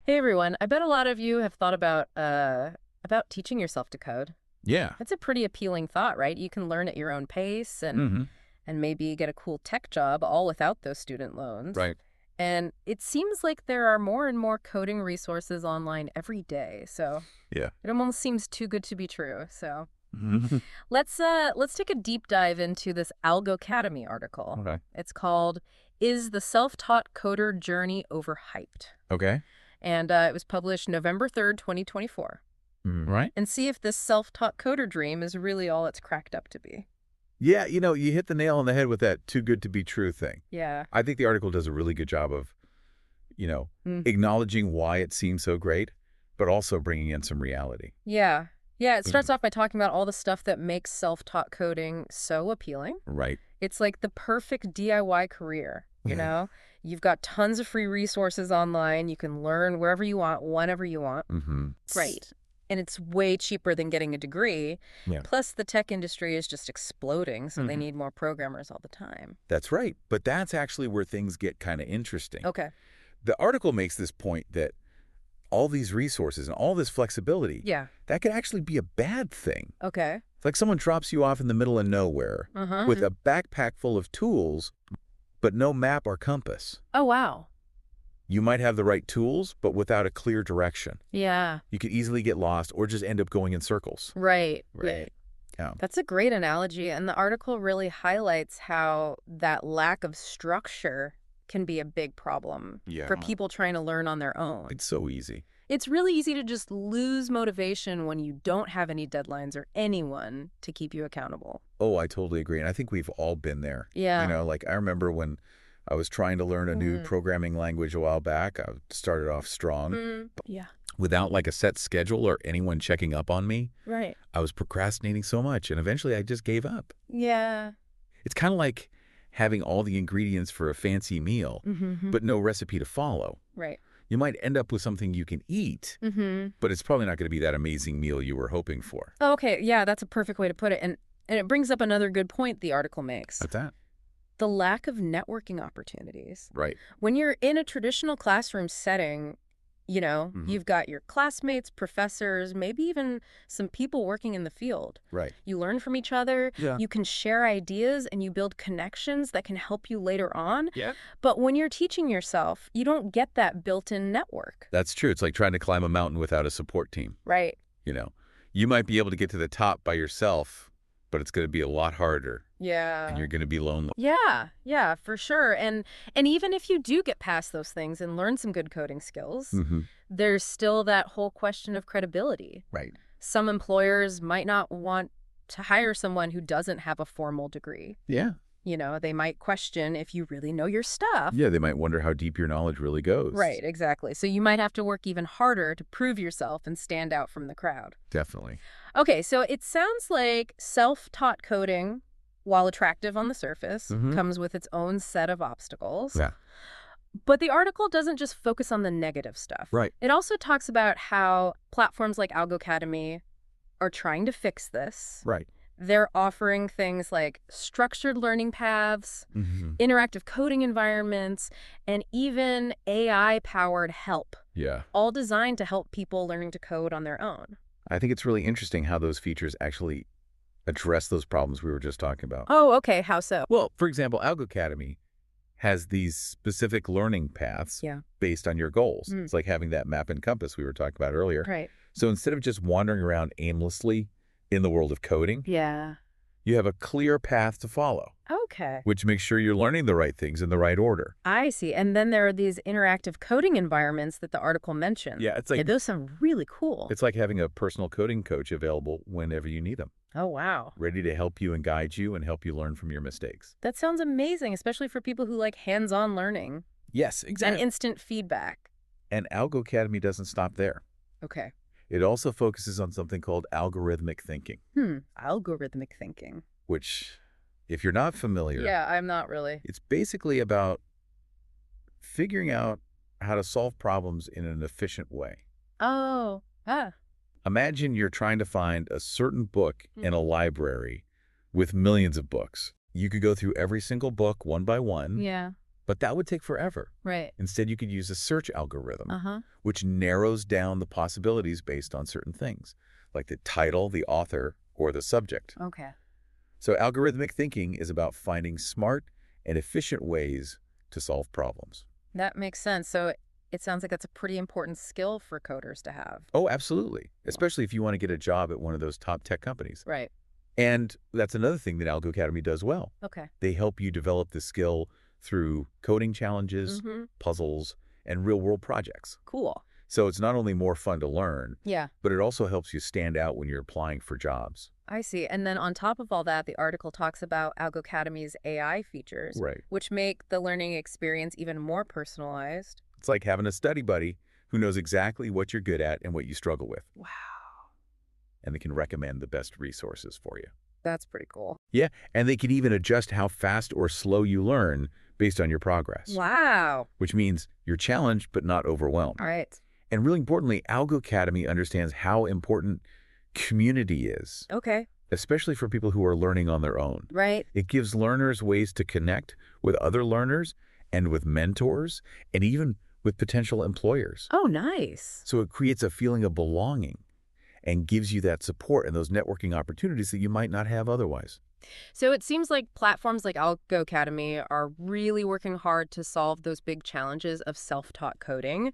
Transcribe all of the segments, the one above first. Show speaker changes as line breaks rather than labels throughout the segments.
Hey everyone, I bet a lot of you have thought about teaching yourself to code.
Yeah.
That's a pretty appealing thought, right? You can learn at your own pace
Mm-hmm.
and maybe get a cool tech job all without those student loans.
Right.
And it seems like there are more and more coding resources online every day. So
Yeah.
it almost seems too good to be true. So
Mhm.
let's take a deep dive into this Algocademy article.
Okay.
It's called "Is the Self-Taught Coder Journey Overhyped?"
Okay.
And it was published November 3rd, 2024.
Right.
And see if this self-taught coder dream is really all it's cracked up to be.
Yeah, you hit the nail on the head with that too good to be true thing.
Yeah.
I think the article does a really good job of,
Mm.
acknowledging why it seems so great, but also bringing in some reality.
Yeah. Yeah, it starts off by talking about all the stuff that makes self-taught coding so appealing.
Right.
It's like the perfect DIY career, you know? You've got tons of free resources online. You can learn wherever you want, whenever you want.
Mm-hmm.
Right. And it's way cheaper than getting a degree.
Yeah.
Plus, the tech industry is just exploding, so they
Mhm.
need more programmers all the time.
That's right. But that's actually where things get kind of interesting.
Okay.
The article makes this point that all these resources and all this flexibility,
Yeah.
that could actually be a bad thing.
Okay.
It's like someone drops you off in the middle of nowhere
Uh-huh.
with a backpack full of tools, but no map or compass.
Oh, wow.
You might have the right tools, but without a clear direction.
Yeah.
You could easily get lost or just end up going in circles.
Right.
Right. Yeah.
That's a great analogy. And the article really highlights how that lack of structure can be a big problem
Yeah.
for people trying to learn on their own.
It's so easy.
It's really easy to just lose motivation when you don't have any deadlines or anyone to keep you accountable.
Oh, I totally agree. And I think we've all been there.
Yeah.
Like I remember when I was trying to learn a new
Mhm.
programming language a while back. I started off strong.
Yeah.
Without like a set schedule or anyone checking up on me,
Right.
I was procrastinating so much. And eventually I just gave up.
Yeah.
It's kind of like having all the ingredients for a fancy meal,
Mm-hmm.
but no recipe to follow.
Right.
You might end up with something you can eat,
Mm-hmm.
but it's probably not going to be that amazing meal you were hoping for.
Oh, okay. Yeah, that's a perfect way to put it. And it brings up another good point the article makes.
What's that?
The lack of networking opportunities.
Right.
When you're in a traditional classroom setting,
Mhm.
you've got your classmates, professors, maybe even some people working in the field.
Right.
You learn from each other,
Yeah.
you can share ideas, and you build connections that can help you later on.
Yeah.
But when you're teaching yourself, you don't get that built-in network.
That's true. It's like trying to climb a mountain without a support team.
Right.
You might be able to get to the top by yourself, but it's going to be a lot harder
Yeah.
and you're going to be lonely.
Yeah, for sure. And even if you do get past those things and learn some good coding skills,
Mm-hmm.
there's still that whole question of credibility.
Right.
Some employers might not want to hire someone who doesn't have a formal degree.
Yeah.
They might question if you really know your stuff.
Yeah, they might wonder how deep your knowledge really goes.
Right, exactly. So you might have to work even harder to prove yourself and stand out from the crowd.
Definitely.
Okay, so it sounds like self-taught coding, while attractive on the surface,
Mhm.
comes with its own set of obstacles.
Yeah.
But the article doesn't just focus on the negative stuff.
Right.
It also talks about how platforms like Algocademy are trying to fix this.
Right.
They're offering things like structured learning paths,
Mm-hmm.
interactive coding environments, and even AI-powered help,
Yeah.
all designed to help people learning to code on their own.
I think it's really interesting how those features actually address those problems we were just talking about.
Oh, okay. How so?
Well, for example, Algocademy has these specific learning paths
Yeah.
based on your goals.
Mm.
It's like having that map and compass we were talking about earlier.
Right.
So instead of just wandering around aimlessly in the world of coding,
Yeah.
you have a clear path to follow,
Okay.
which makes sure you're learning the right things in the right order.
I see. And then there are these interactive coding environments that the article mentioned.
Yeah, it's
Yeah,
like
those sound really cool.
it's like having a personal coding coach available whenever you need them,
Oh, wow.
ready to help you and guide you and help you learn from your mistakes.
That sounds amazing, especially for people who like hands-on learning
Yes,
and instant feedback.
And Algocademy doesn't stop there.
Okay.
It also focuses on something called algorithmic thinking,
Algorithmic thinking.
which, if you're not familiar,
Yeah, I'm not really.
it's basically about figuring out how to solve problems in an efficient way.
Oh,
Imagine you're trying to find a certain book in a library with millions of books. You could go through every single book one by one,
yeah.
But that would take forever.
Right.
Instead, you could use a search algorithm,
Uh-huh.
which narrows down the possibilities based on certain things, like the title, the author, or the subject.
Okay.
So algorithmic thinking is about finding smart and efficient ways to solve problems.
That makes sense. So it sounds like that's a pretty important skill for coders to have.
Oh, absolutely. Especially if you want to get a job at one of those top tech companies.
Right.
And that's another thing that Algo Academy does well.
Okay.
They help you develop the skill through coding challenges,
Mm-hmm.
puzzles, and real-world projects.
Cool.
So it's not only more fun to learn,
Yeah.
but it also helps you stand out when you're applying for jobs.
I see. And then on top of all that, the article talks about Algo Academy's AI features,
Right.
which make the learning experience even more personalized.
It's like having a study buddy who knows exactly what you're good at and what you struggle with,
Wow.
and they can recommend the best resources for you.
That's pretty cool.
Yeah, and they can even adjust how fast or slow you learn based on your progress,
Wow.
which means you're challenged but not overwhelmed.
All right.
And really importantly, Algo Academy understands how important community is,
Okay.
especially for people who are learning on their own.
Right.
It gives learners ways to connect with other learners and with mentors and even with potential employers.
Oh, nice.
So it creates a feeling of belonging and gives you that support and those networking opportunities that you might not have otherwise.
So it seems like platforms like Algo Academy are really working hard to solve those big challenges of self-taught coding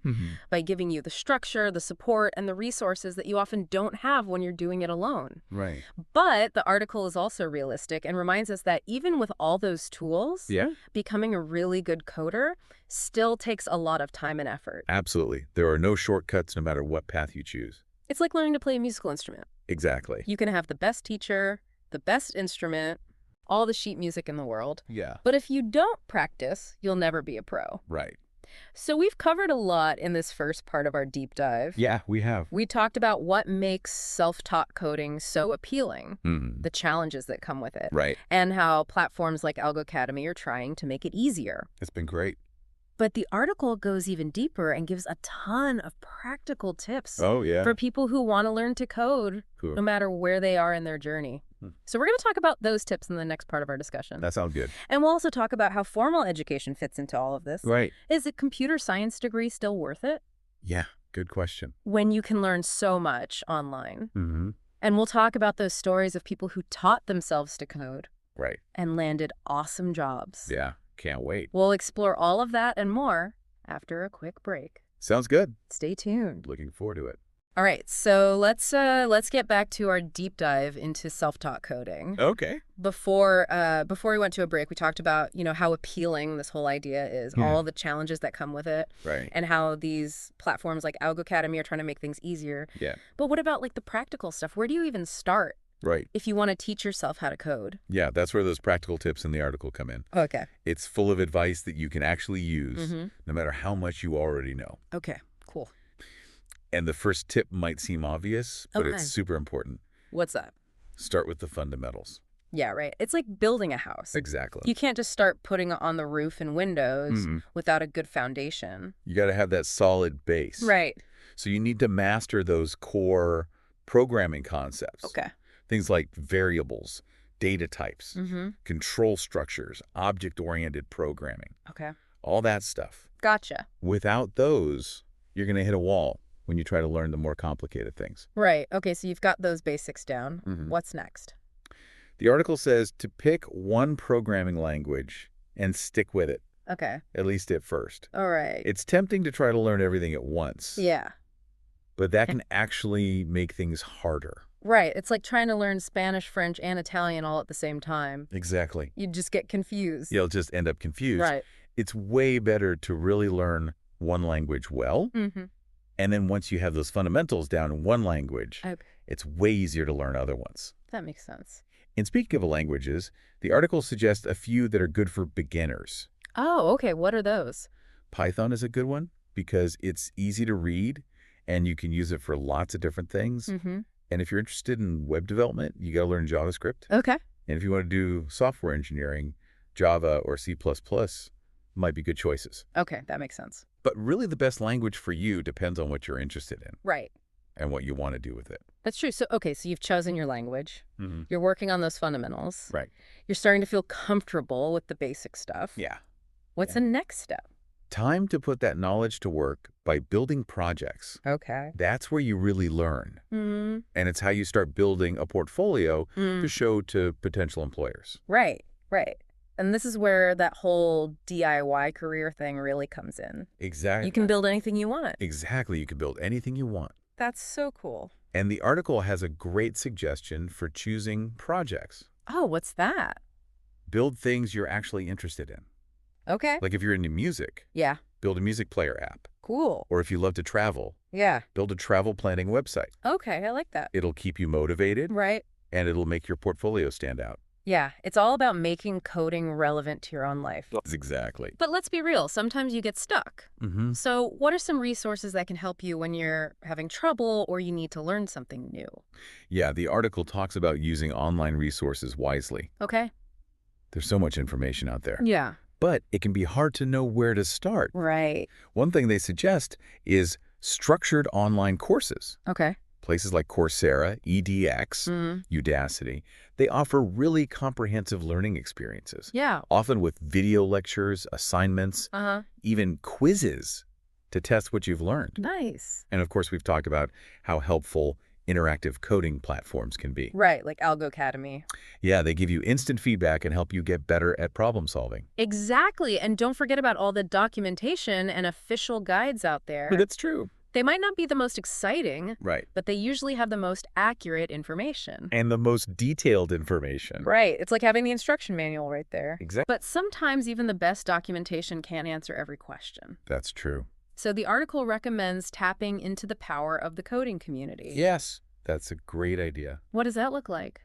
by giving you the structure, the support, and the resources that you often don't have when you're doing it alone.
Right.
But the article is also realistic and reminds us that even with all those tools,
Yeah,
becoming a really good coder still takes a lot of time and effort.
absolutely. There are no shortcuts no matter what path you choose.
It's like learning to play a musical instrument.
Exactly.
You can have the best teacher, the best instrument, all the sheet music in the world.
Yeah.
But if you don't practice, you'll never be a pro.
Right.
So we've covered a lot in this first part of our deep dive.
Yeah, we have.
We talked about what makes self-taught coding so appealing,
Mhm.
the challenges that come with it,
Right.
and how platforms like Algo Academy are trying to make it easier.
It's been great.
But the article goes even deeper and gives a ton of practical tips
Oh, yeah.
for people who want to learn to code,
Cool.
no matter where they are in their journey. So we're going to talk about those tips in the next part of our discussion.
That sounds good.
And we'll also talk about how formal education fits into all of this.
Right.
Is a computer science degree still worth it
Yeah, good question.
when you can learn so much online?
Mm-hmm.
And we'll talk about those stories of people who taught themselves to code
Right.
and landed awesome jobs.
Yeah, can't wait.
We'll explore all of that and more after a quick break.
Sounds good.
Stay tuned.
Looking forward to it.
All right, so let's get back to our deep dive into self-taught coding.
Okay.
Before we went to a break, we talked about, how appealing this whole idea is, all the challenges that come with it,
Right.
and how these platforms like Algo Academy are trying to make things easier.
Yeah.
But what about like the practical stuff? Where do you even start
Right.
if you want to teach yourself how to code?
Yeah, that's where those practical tips in the article come in.
Okay.
It's full of advice that you can actually use
Mm-hmm.
no matter how much you already know.
Okay, cool.
And the first tip might seem obvious, but
Okay.
it's super important.
What's that?
Start with the fundamentals.
Yeah, right. It's like building a house.
Exactly.
You can't just start putting it on the roof and windows
Mm-mm.
without a good foundation.
You got to have that solid base.
Right.
So you need to master those core programming concepts.
Okay.
Things like variables, data types,
Mm-hmm.
control structures, object-oriented programming,
Okay.
all that stuff.
Gotcha.
Without those, you're going to hit a wall when you try to learn the more complicated things.
Right. Okay, so you've got those basics down.
Mhm.
What's next?
The article says to pick one programming language and stick with it,
Okay.
at least at first.
All right.
It's tempting to try to learn everything at once,
Yeah.
but that can actually make things harder.
Right. It's like trying to learn Spanish, French, and Italian all at the same time.
Exactly.
You just get confused.
You'll just end up confused.
Right.
It's way better to really learn one language well,
Mm-hmm.
and then once you have those fundamentals down in one language,
Okay.
it's way easier to learn other ones.
That makes sense.
And speaking of languages, the article suggests a few that are good for beginners.
Oh, okay. What are those?
Python is a good one because it's easy to read and you can use it for lots of different things.
Mm-hmm.
And if you're interested in web development, you got to learn JavaScript.
Okay.
And if you want to do software engineering, Java or C++ might be good choices.
Okay, that makes sense.
But really the best language for you depends on what you're interested in
Right.
and what you want to do with it.
That's true. So, okay, so you've chosen your language.
Mm-hmm.
You're working on those fundamentals.
Right.
You're starting to feel comfortable with the basic stuff.
Yeah.
What's the next step?
Time to put that knowledge to work by building projects.
Okay.
That's where you really learn.
Mm-hmm.
And it's how you start building a portfolio to show to potential employers.
Right, right. And this is where that whole DIY career thing really comes in.
Exactly.
You can build anything you want.
Exactly. You can build anything you want.
That's so cool.
And the article has a great suggestion for choosing projects.
Oh, what's that?
Build things you're actually interested in.
Okay.
Like if you're into music,
Yeah.
build a music player app.
Cool.
Or if you love to travel,
Yeah.
build a travel planning website.
Okay, I like that.
It'll keep you motivated,
Right.
and it'll make your portfolio stand out.
Yeah, it's all about making coding relevant to your own life.
Exactly.
But let's be real, sometimes you get stuck.
Mm-hmm.
So what are some resources that can help you when you're having trouble or you need to learn something new?
Yeah, the article talks about using online resources wisely.
Okay.
There's so much information out there.
Yeah.
But it can be hard to know where to start.
Right.
One thing they suggest is structured online courses.
Okay.
Places like Coursera, EDX, Udacity, they offer really comprehensive learning experiences.
Yeah.
Often with video lectures, assignments, even quizzes to test what you've learned.
Nice.
And of course, we've talked about how helpful interactive coding platforms can be.
Right, like Algo Academy.
Yeah, they give you instant feedback and help you get better at problem solving.
Exactly. And don't forget about all the documentation and official guides out there.
That's true.
They might not be the most exciting,
Right.
but they usually have the most accurate information.
And the most detailed information.
Right. It's like having the instruction manual right there.
Exactly.
But sometimes even the best documentation can't answer every question.
That's true.
So the article recommends tapping into the power of the coding community.
Yes, that's a great idea.
What does that look like?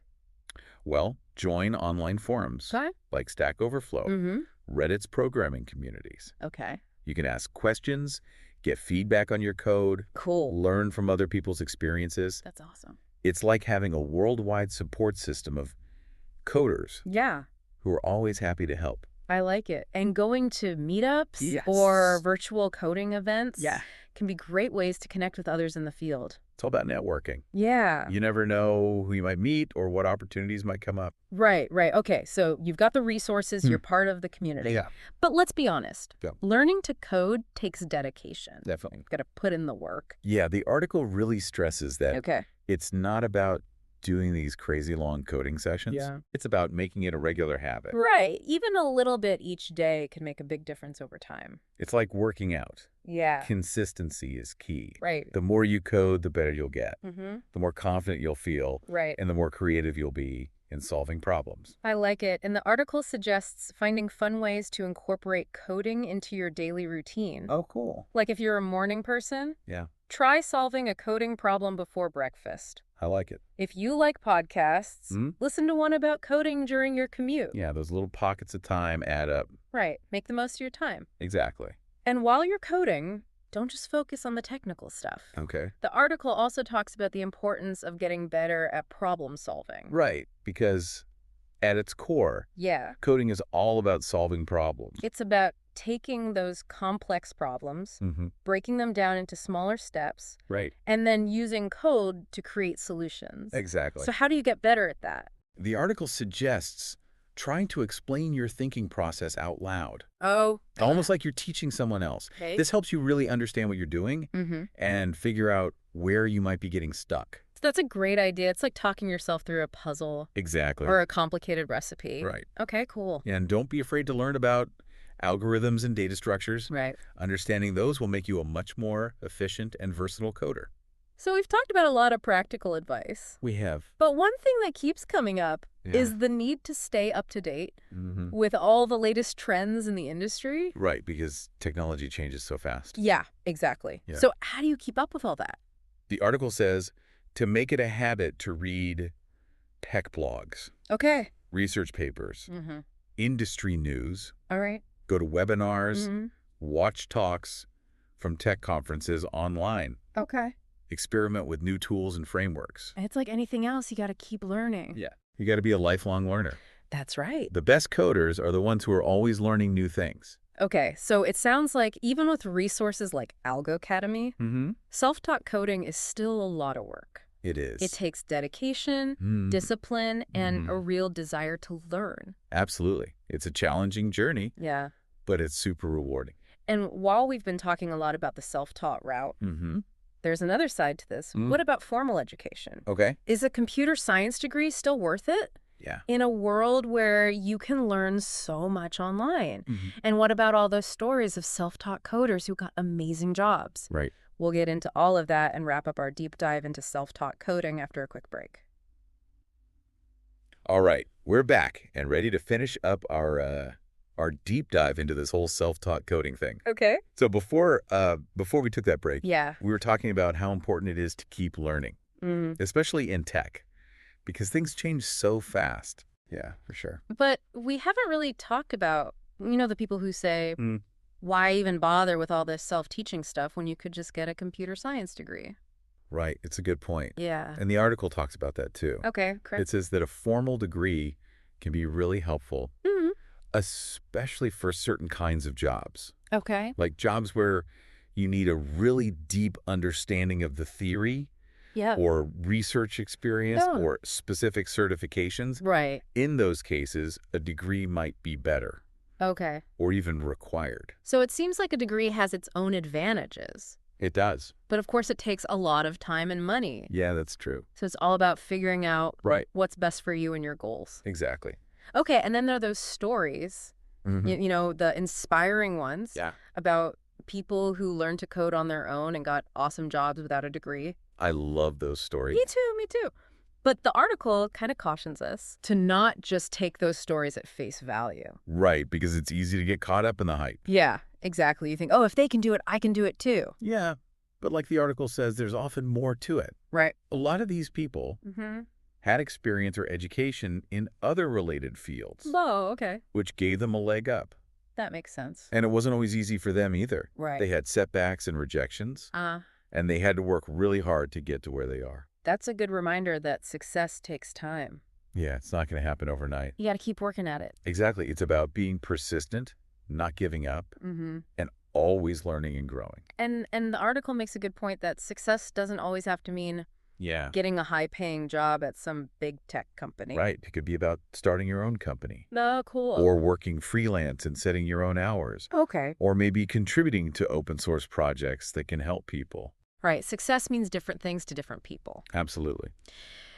Well, join online forums
Okay.
like Stack Overflow, Reddit's programming communities.
Okay.
You can ask questions, get feedback on your code,
Cool.
learn from other people's experiences.
That's awesome.
It's like having a worldwide support system of coders
Yeah.
who are always happy to help.
I like it. And going to meetups
Yes.
or virtual coding events
Yeah.
can be great ways to connect with others in the field.
It's all about networking.
Yeah.
You never know who you might meet or what opportunities might come up.
Right, right. Okay, so you've got the resources, you're part of the community.
Yeah.
But let's be honest.
Yeah.
Learning to code takes dedication.
Definitely.
You've got to put in the work.
Yeah, the article really stresses that
Okay.
it's not about doing these crazy long coding sessions.
Yeah.
It's about making it a regular habit.
Right. Even a little bit each day can make a big difference over time.
It's like working out.
Yeah.
Consistency is key.
Right.
The more you code, the better you'll get.
Mm-hmm.
The more confident you'll feel,
Right.
and the more creative you'll be in solving problems.
I like it. And the article suggests finding fun ways to incorporate coding into your daily routine.
Oh, cool.
Like if you're a morning person,
Yeah,
try solving a coding problem before breakfast.
I like it.
If you like podcasts, listen to one about coding during your commute.
Yeah, those little pockets of time add up.
Right. Make the most of your time.
Exactly.
And while you're coding, don't just focus on the technical stuff.
Okay.
The article also talks about the importance of getting better at problem solving.
Right, because at its core,
Yeah.
coding is all about solving problems.
It's about taking those complex problems, breaking them down into smaller steps,
Right.
and then using code to create solutions.
Exactly.
So how do you get better at that?
The article suggests trying to explain your thinking process out loud,
Oh.
almost like you're teaching someone else.
Okay.
This helps you really understand what you're doing and figure out where you might be getting stuck.
That's a great idea. It's like talking yourself through a puzzle
Exactly.
or a complicated recipe.
Right.
Okay, cool.
And don't be afraid to learn about algorithms and data structures.
Right.
Understanding those will make you a much more efficient and versatile coder.
So we've talked about a lot of practical advice.
We have.
But one thing that keeps coming up
Yeah.
is the need to stay up to date with all the latest trends in the industry.
Right, because technology changes so fast.
Yeah, exactly.
Yeah.
So how do you keep up with all that?
The article says to make it a habit to read tech blogs,
Okay.
research papers, industry news,
All right.
go to webinars, watch talks from tech conferences online,
Okay.
experiment with new tools and frameworks.
And it's like anything else, you got to keep learning.
Yeah. You got to be a lifelong learner.
That's right.
The best coders are the ones who are always learning new things.
Okay, so it sounds like even with resources like Algo Academy, self-taught coding is still a lot of work.
It is.
It takes dedication, discipline, and a real desire to learn.
Absolutely. It's a challenging journey,
Yeah.
but it's super rewarding.
And while we've been talking a lot about the self-taught route, there's another side to this. What about formal education?
Okay.
Is a computer science degree still worth it?
Yeah.
In a world where you can learn so much online. And what about all those stories of self-taught coders who got amazing jobs?
Right.
We'll get into all of that and wrap up our deep dive into self-taught coding after a quick break.
All right, we're back and ready to finish up our deep dive into this whole self-taught coding thing.
Okay.
So before we took that break,
Yeah.
we were talking about how important it is to keep learning, especially in tech, because things change so fast. Yeah, for sure.
But we haven't really talked about, the people who say, why even bother with all this self-teaching stuff when you could just get a computer science degree?
Right. It's a good point.
Yeah.
And the article talks about that too.
Okay, correct.
It says that a formal degree can be really helpful, especially for certain kinds of jobs.
Okay.
Like jobs where you need a really deep understanding of the theory or research experience or specific certifications.
Right.
In those cases, a degree might be better.
Okay.
Or even required.
So it seems like a degree has its own advantages.
It does.
But of course, it takes a lot of time and money.
Yeah, that's true.
So it's all about figuring out what's best for you and your goals.
Exactly.
Okay, and then there are those stories, the inspiring ones about people who learned to code on their own and got awesome jobs without a degree.
I love those stories.
Me too. But the article kind of cautions us to not just take those stories at face value.
Right, because it's easy to get caught up in the hype.
Yeah, exactly. You think, oh, if they can do it, I can do it too.
Yeah, but like the article says, there's often more to it.
Right.
A lot of these people had experience or education in other related fields.
Oh, okay.
Which gave them a leg up.
That makes sense.
And it wasn't always easy for them either.
Right.
They had setbacks and rejections. And they had to work really hard to get to where they are.
That's a good reminder that success takes time.
Yeah, it's not going to happen overnight.
You got to keep working at it.
Exactly. It's about being persistent, not giving up, and always learning and growing.
And the article makes a good point that success doesn't always have to mean getting a high-paying job at some big tech company.
Right. It could be about starting your own company.
Oh, cool.
Or working freelance and setting your own hours.
Okay.
Or maybe contributing to open source projects that can help people.
Right. Success means different things to different people.
Absolutely.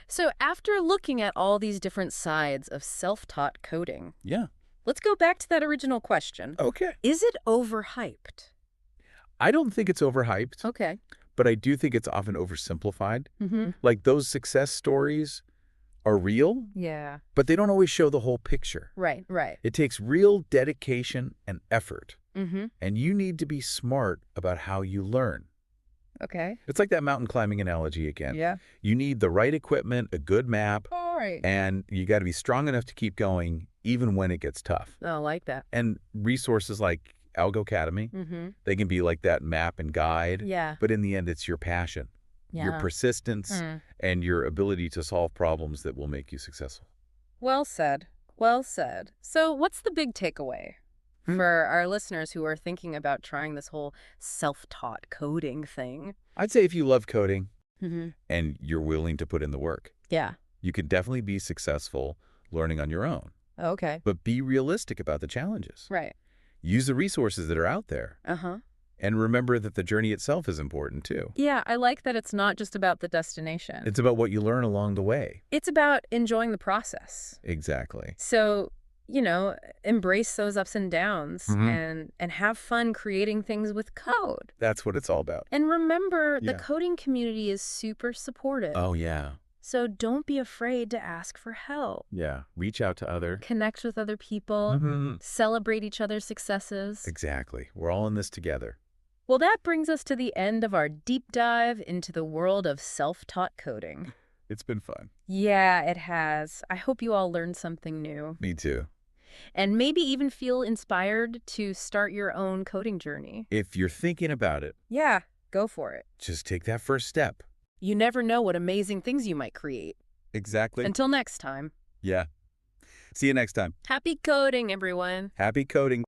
So after looking at all these different sides of self-taught coding,
let's
go back to that original question.
Okay.
Is it overhyped?
I don't think it's overhyped.
Okay.
But I do think it's often oversimplified. Like those success stories are real.
Yeah.
But they don't always show the whole picture.
Right.
It takes real dedication and effort. And you need to be smart about how you learn.
Okay.
It's like that mountain climbing analogy again.
Yeah.
You need the right equipment, a good map.
All right.
And you got to be strong enough to keep going even when it gets tough.
Oh, I like that.
And resources like Algo Academy, they can be like that map and guide.
Yeah.
But in the end, it's your passion, your persistence, and your ability to solve problems that will make you successful.
Well said. Well said. So what's the big takeaway for our listeners who are thinking about trying this whole self-taught coding thing?
I'd say if you love coding and you're willing to put in the work, you can definitely be successful learning on your own.
Okay.
But be realistic about the challenges.
Right.
Use the resources that are out there. And remember that the journey itself is important too.
Yeah, I like that it's not just about the destination.
It's about what you learn along the way.
It's about enjoying the process.
Exactly.
So, embrace those ups and downs and have fun creating things with code.
That's what it's all about.
And remember, the coding community is super supportive.
Oh, yeah.
So don't be afraid to ask for help.
Yeah. Reach out to others.
Connect with other people. Celebrate each other's successes.
Exactly. We're all in this together.
Well, that brings us to the end of our deep dive into the world of self-taught coding.
It's been fun.
Yeah, it has. I hope you all learned something new.
Me too.
And maybe even feel inspired to start your own coding journey.
If you're thinking about it,
yeah, go for it.
Just take that first step.
You never know what amazing things you might create.
Exactly.
Until next time.
Yeah. See you next time.
Happy coding, everyone.
Happy coding.